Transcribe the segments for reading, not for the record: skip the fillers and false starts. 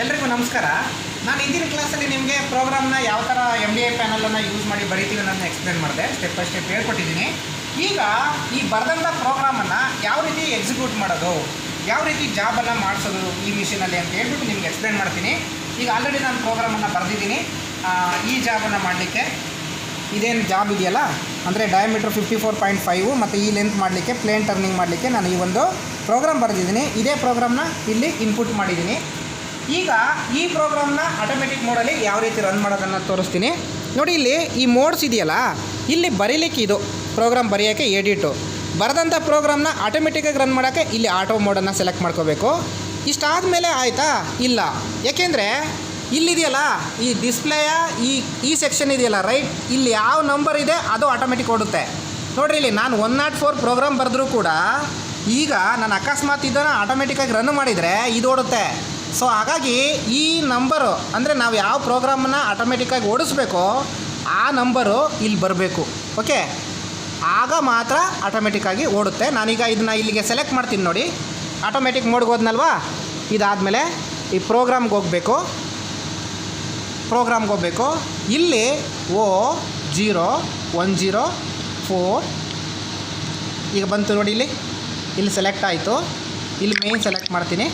ಎಲ್ರಿಗೂ ನಮಸ್ಕಾರ. ನಾನು ಇಂದಿನ ಕ್ಲಾಸಲ್ಲಿ ನಿಮಗೆ ಪ್ರೋಗ್ರಾಮ್ನ ಯಾವ ಥರ MDI ಪ್ಯಾನಲನ್ನು ಯೂಸ್ ಮಾಡಿ ಬರೀತೀವಿ ಅನ್ನೋದನ್ನ ಎಕ್ಸ್ಪ್ಲೇನ್ ಮಾಡಿದೆ, ಸ್ಟೆಪ್ ಬೈ ಸ್ಟೆಪ್ ಹೇಳ್ಕೊಟ್ಟಿದ್ದೀನಿ. ಈಗ ಈ ಬರೆದಂಥ ಪ್ರೋಗ್ರಾಮನ್ನು ಯಾವ ರೀತಿ ಎಕ್ಸಿಕ್ಯೂಟ್ ಮಾಡೋದು, ಯಾವ ರೀತಿ ಜಾಬನ್ನು ಮಾಡಿಸೋದು ಈ ಮಿಷಿನಲ್ಲಿ ಅಂತ ಹೇಳ್ಬಿಟ್ಟು ನಿಮ್ಗೆ ಎಕ್ಸ್ಪ್ಲೇನ್ ಮಾಡ್ತೀನಿ. ಈಗ ಆಲ್ರೆಡಿ ನಾನು ಪ್ರೋಗ್ರಾಮನ್ನು ಬರೆದಿದ್ದೀನಿ. ಈ ಜಾಬನ್ನು ಮಾಡಲಿಕ್ಕೆ ಇದೇನು ಜಾಬ್ ಇದೆಯಲ್ಲ, ಅಂದರೆ ಡಯಾಮೀಟ್ರ್ 54.5 ಮತ್ತು ಈ ಲೆಂತ್ ಮಾಡಲಿಕ್ಕೆ ಪ್ಲೇನ್ ಟರ್ನಿಂಗ್ ಮಾಡಲಿಕ್ಕೆ ನಾನು ಈ ಒಂದು ಪ್ರೋಗ್ರಾಮ್ ಬರೆದಿದ್ದೀನಿ. ಇದೇ ಪ್ರೋಗ್ರಾಮ್ನ ಇಲ್ಲಿ ಇನ್ಪುಟ್ ಮಾಡಿದ್ದೀನಿ. ಈಗ ಈ ಪ್ರೋಗ್ರಾಮ್ನ ಆಟೋಮೆಟಿಕ್ ಮೋಡಲ್ಲಿ ಯಾವ ರೀತಿ ರನ್ ಮಾಡೋದನ್ನು ತೋರಿಸ್ತೀನಿ ನೋಡಿ. ಇಲ್ಲಿ ಈ ಮೋಡ್ಸ್ ಇದೆಯಲ್ಲ, ಇಲ್ಲಿ ಬರೀಲಿಕ್ಕೆ ಇದು ಪ್ರೋಗ್ರಾಮ್ ಬರೆಯೋಕ್ಕೆ ಎಡಿಟು, ಬರೆದಂಥ ಪ್ರೋಗ್ರಾಮ್ನ ಆಟೋಮೆಟಿಕ್ಕಾಗಿ ರನ್ ಮಾಡೋಕ್ಕೆ ಇಲ್ಲಿ ಆಟೋ ಮೋಡನ್ನು ಸೆಲೆಕ್ಟ್ ಮಾಡ್ಕೋಬೇಕು. ಇಷ್ಟಾದಮೇಲೆ ಆಯಿತಾ? ಇಲ್ಲ, ಯಾಕೆಂದರೆ ಇಲ್ಲಿದೆಯಲ್ಲ ಈ ಡಿಸ್ಪ್ಲೇಯ ಈ ಸೆಕ್ಷನ್ ಇದೆಯಲ್ಲ ರೈಟ್, ಇಲ್ಲಿ ಯಾವ ನಂಬರ್ ಇದೆ ಅದು ಆಟೋಮೆಟಿಕ್ ಓಡುತ್ತೆ ನೋಡಿರಿ. ಇಲ್ಲಿ ನಾನು 104 ಪ್ರೋಗ್ರಾಮ್ ಬರೆದ್ರೂ ಕೂಡ ಈಗ ನಾನು ಅಕಸ್ಮಾತ್ ಇದನ್ನು ಆಟೋಮೆಟಿಕ್ಕಾಗಿ ರನ್ ಮಾಡಿದರೆ ಇದು ಓಡುತ್ತೆ. ಸೊ ಹಾಗಾಗಿ ಈ ನಂಬರು ಅಂದರೆ ನಾವು ಯಾವ ಪ್ರೋಗ್ರಾಮನ್ನು ಆಟೋಮೆಟಿಕ್ಕಾಗಿ ಓಡಿಸ್ಬೇಕೋ ಆ ನಂಬರು ಇಲ್ಲಿ ಬರಬೇಕು. ಓಕೆ, ಆಗ ಮಾತ್ರ ಆಟೋಮೆಟಿಕ್ಕಾಗಿ ಓಡುತ್ತೆ. ನಾನೀಗ ಇದನ್ನು ಇಲ್ಲಿಗೆ ಸೆಲೆಕ್ಟ್ ಮಾಡ್ತೀನಿ ನೋಡಿ. ಆಟೋಮೆಟಿಕ್ ಮೋಡ್ಗೆ ಹೋದ್ನಲ್ವಾ, ಇದಾದಮೇಲೆ ಈ ಪ್ರೋಗ್ರಾಮ್ಗೆ ಹೋಗಬೇಕು. ಇಲ್ಲಿ 0104 ಈಗ ಬಂತು ನೋಡಿ. ಇಲ್ಲಿ ಸೆಲೆಕ್ಟ್ ಆಯಿತು. ಇಲ್ಲಿ ಮೇನ್ ಸೆಲೆಕ್ಟ್ ಮಾಡ್ತೀನಿ.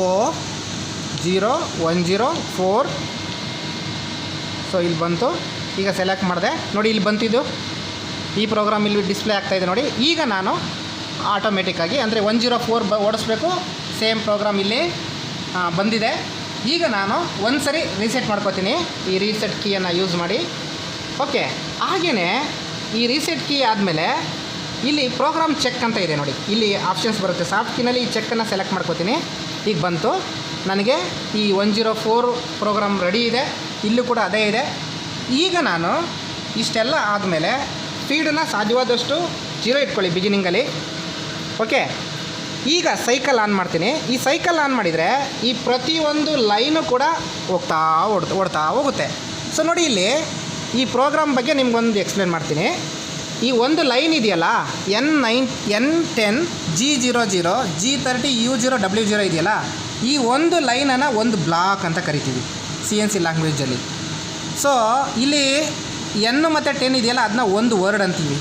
O0104. ಸೊ ಇಲ್ಲಿ ಬಂತು. ಈಗ ಸೆಲೆಕ್ಟ್ ಮಾಡಿದೆ ನೋಡಿ, ಇಲ್ಲಿ ಬಂತಿದ್ದು ಈ ಪ್ರೋಗ್ರಾಮ್ ಇಲ್ಲಿ ಡಿಸ್ಪ್ಲೇ ಆಗ್ತಾಯಿದೆ ನೋಡಿ. ಈಗ ನಾನು ಆಟೋಮೆಟಿಕ್ಕಾಗಿ ಅಂದರೆ 104 ಓಡಿಸ್ಬೇಕು. ಸೇಮ್ ಪ್ರೋಗ್ರಾಮ್ ಇಲ್ಲಿ ಬಂದಿದೆ. ಈಗ ನಾನು ಒಂದು ಸರಿ ರೀಸೆಟ್ ಮಾಡ್ಕೋತೀನಿ ಈ ರೀಸೆಟ್ ಕೀಯನ್ನು ಯೂಸ್ ಮಾಡಿ. ಓಕೆ, ಹಾಗೆಯೇ ಈ ರೀಸೆಟ್ ಕೀ ಆದಮೇಲೆ ಇಲ್ಲಿ ಪ್ರೋಗ್ರಾಮ್ ಚೆಕ್ ಅಂತ ಇದೆ ನೋಡಿ. ಇಲ್ಲಿ ಆಪ್ಷನ್ಸ್ ಬರುತ್ತೆ. ಸಾಫ್ಟ್ ಕೀನಲ್ಲಿ ಈ ಚೆಕ್ಕನ್ನು ಸೆಲೆಕ್ಟ್ ಮಾಡ್ಕೋತೀನಿ. ಈಗ ಬಂತು ನನಗೆ ಈ 104 ಪ್ರೋಗ್ರಾಮ್ ರೆಡಿ ಇದೆ. ಇಲ್ಲೂ ಕೂಡ ಅದೇ ಇದೆ. ಈಗ ನಾನು ಇಷ್ಟೆಲ್ಲ ಆದಮೇಲೆ ಸ್ಪೀಡನ್ನು ಸಾಧ್ಯವಾದಷ್ಟು 0 ಇಟ್ಕೊಳ್ಳಿ ಬಿಗಿನಿಂಗಲ್ಲಿ. ಓಕೆ, ಈಗ ಸೈಕಲ್ ಆನ್ ಮಾಡ್ತೀನಿ. ಈ ಸೈಕಲ್ ಆನ್ ಮಾಡಿದರೆ ಈ ಪ್ರತಿಯೊಂದು ಲೈನು ಕೂಡ ಓಡ್ತಾ ಹೋಗುತ್ತೆ. ಸೊ ನೋಡಿ, ಇಲ್ಲಿ ಈ ಪ್ರೋಗ್ರಾಮ್ ಬಗ್ಗೆ ನಿಮ್ಗೊಂದು ಎಕ್ಸ್ಪ್ಲೇನ್ ಮಾಡ್ತೀನಿ. ಈ ಒಂದು ಲೈನ್ ಇದೆಯಲ್ಲ, N10 G00 G30 U0 W0 ಇದೆಯಲ್ಲ, ಈ ಒಂದು ಲೈನನ್ನು ಒಂದು ಬ್ಲಾಕ್ ಅಂತ ಕರಿತೀವಿ CNC ಲ್ಯಾಂಗ್ವೇಜಲ್ಲಿ. ಸೊ ಇಲ್ಲಿ N ಮತ್ತು 10 ಇದೆಯಲ್ಲ, ಅದನ್ನ ಒಂದು ವರ್ಡ್ ಅಂತೀವಿ.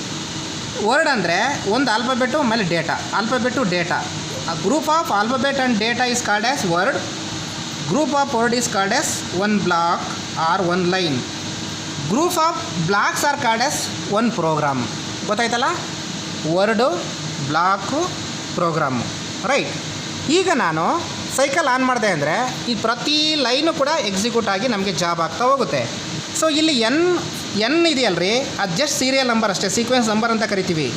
ವರ್ಡ್ ಅಂದರೆ ಒಂದು ಆಲ್ಫಾಬೆಟು ಆಮೇಲೆ data, alphabet data. Group of alphabet and data is called as word. Group of word is called as one block or one line. Group of blocks are called as one program. ಗೊತ್ತಾಯ್ತಲ್ಲ? Word, block, program, right. ಈಗ ನಾನು cycle on ಮಾಡಿದೆ ಅಂದರೆ ಈ ಪ್ರತಿ line ಕೂಡ execute ಆಗಿ ನಮಗೆ ಜಾಬ್ ಆಗ್ತಾ ಹೋಗುತ್ತೆ. ಸೊ ಇಲ್ಲಿ ಎನ್ ಇದೆಯಲ್ರಿ, ಅದು ಜಸ್ಟ್ ಸೀರಿಯಲ್ ನಂಬರ್ ಅಷ್ಟೇ, ಸೀಕ್ವೆನ್ಸ್ ನಂಬರ್ ಅಂತ ಕರಿತೀವಿ.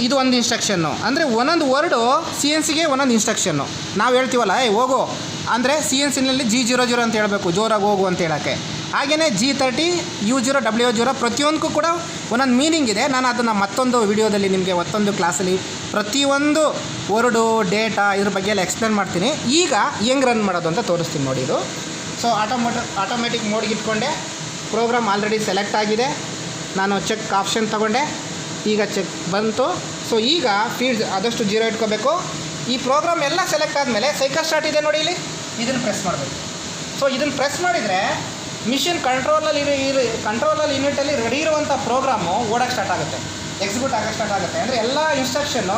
ಇದು ಒಂದು ಇನ್ಸ್ಟ್ರಕ್ಷನ್ನು. ಅಂದರೆ ಒಂದೊಂದು ವರ್ಡು CNCಗೆ ಒಂದೊಂದು ಇನ್ಸ್ಟ್ರಕ್ಷನ್ನು. ನಾವು ಹೇಳ್ತೀವಲ್ಲ ಹೋಗು ಅಂದರೆ CNCನಲ್ಲಿ G00 ಅಂತ ಹೇಳಬೇಕು, ಜೋರಾಗಿ ಹೋಗು ಅಂತ ಹೇಳೋಕ್ಕೆ. ಹಾಗೆಯೇ G30 U0 W0 ಪ್ರತಿಯೊಂದಕ್ಕೂ ಕೂಡ ಒಂದೊಂದು ಮೀನಿಂಗ್ ಇದೆ. ನಾನು ಅದನ್ನು ಮತ್ತೊಂದು ವಿಡಿಯೋದಲ್ಲಿ ನಿಮಗೆ ಮತ್ತೊಂದು ಕ್ಲಾಸಲ್ಲಿ ಪ್ರತಿಯೊಂದು ವರ್ಡು, ಡೇಟಾ ಇದ್ರ ಬಗ್ಗೆ ಎಲ್ಲ ಎಕ್ಸ್ಪ್ಲೇನ್ ಮಾಡ್ತೀನಿ. ಈಗ ಹೆಂಗೆ ರನ್ ಮಾಡೋದು ಅಂತ ತೋರಿಸ್ತೀನಿ ನೋಡಿ. ಇದು ಸೊ ಆಟೋಮೆಟಿಕ್ ಮೋಡ್ಗೆ ಇಟ್ಕೊಂಡೆ. ಪ್ರೋಗ್ರಾಮ್ ಆಲ್ರೆಡಿ ಸೆಲೆಕ್ಟ್ ಆಗಿದೆ. ನಾನು ಚೆಕ್ ಆಪ್ಷನ್ ತಗೊಂಡೆ. ಈಗ ಚೆಕ್ ಬಂತು. ಸೊ ಈಗ ಫೀಲ್ಡ್ ಆದಷ್ಟು 0 ಇಟ್ಕೋಬೇಕು. ಈ ಪ್ರೋಗ್ರಾಮ್ ಎಲ್ಲ ಸೆಲೆಕ್ಟ್ ಆದಮೇಲೆ ಸೈಕಲ್ ಸ್ಟಾರ್ಟ್ ಇದೆ ನೋಡಿ, ಇಲ್ಲಿ ಇದನ್ನು ಪ್ರೆಸ್ ಮಾಡಬೇಕು. ಸೊ ಇದನ್ನು ಪ್ರೆಸ್ ಮಾಡಿದರೆ ಮಿಷಿನ್ ಕಂಟ್ರೋಲಲ್ಲಿ ಯೂನಿಟಲ್ಲಿ ರೆಡಿ ಇರುವಂಥ ಪ್ರೋಗ್ರಾಮು ಓಡೋಕ್ಕೆ ಸ್ಟಾರ್ಟ್ ಆಗುತ್ತೆ, ಎಕ್ಸಿಕ್ಯೂಟ್ ಆಗೋಕ್ಕೆ ಸ್ಟಾರ್ಟ್ ಆಗುತ್ತೆ. ಅಂದರೆ ಎಲ್ಲ ಇನ್ಸ್ಟ್ರಕ್ಷನ್ನು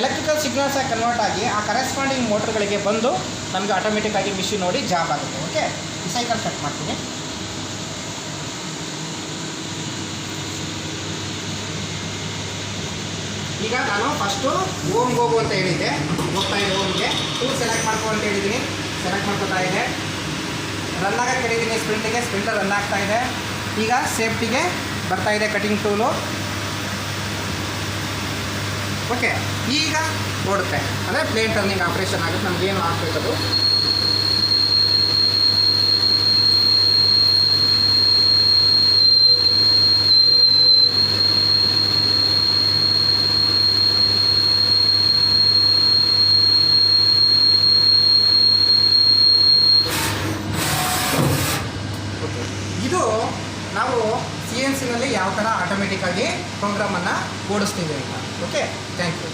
ಎಲೆಕ್ಟ್ರಿಕಲ್ ಸಿಗ್ನಲ್ಸಾಗಿ ಕನ್ವರ್ಟ್ ಆಗಿ ಆ ಕರೆಸ್ಪಾಂಡಿಂಗ್ ಮೋಟರ್ಗಳಿಗೆ ಬಂದು ನಮಗೆ ಆಟೋಮೆಟಿಕ್ಕಾಗಿ ಮಿಷಿನ್ ನೋಡಿ ಜಾಬ್ ಆಗುತ್ತೆ. ಓಕೆ, ಈ ಸೈಕಲ್ ಸ್ಟಾರ್ಟ್ ಮಾಡ್ತೀನಿ. ಈಗ ನಾನು ಫಸ್ಟು ಓಮ್ಗೆ ಹೋಗು ಅಂತ ಹೇಳಿದ್ದೆ, ಹೋಗ್ತಾ ಇದೆ ಓಮ್ಗೆ. ಟೂಲ್ ಸೆಲೆಕ್ಟ್ ಮಾಡ್ಕೊ ಅಂತ ಹೇಳಿದ್ದೀನಿ, ಸೆಲೆಕ್ಟ್ ಮಾಡ್ಕೊತಾ ಇದೆ. ರನ್ ಆಗಕ್ಕೆ ಹೇಳಿದ್ದೀನಿ ಸ್ಪ್ರಿಂಟಿಗೆ, ಸ್ಪ್ರಿಂಟರ್ ರನ್ ಆಗ್ತಾ ಇದೆ. ಈಗ ಸೇಫ್ಟಿಗೆ ಬರ್ತಾ ಇದೆ ಕಟಿಂಗ್ ಟೂಲು. ಓಕೆ, ಈಗ ಓಡುತ್ತೆ. ಅಂದರೆ ಪ್ಲೇನ್ ಟರ್ನಿಂಗ್ ಆಪ್ರೇಷನ್ ಆಗುತ್ತೆ. ನಮಗೇನು ಆಗಬೇಕದು. ಇದು ನಾವು CNCನಲ್ಲಿ ಯಾವ ಥರ ಆಟೋಮೆಟಿಕ್ಕಾಗಿ ಪ್ರೋಗ್ರಾಮನ್ನು ಓಡಿಸ್ತೀವಿ ಅಂತ. Okay, thank you.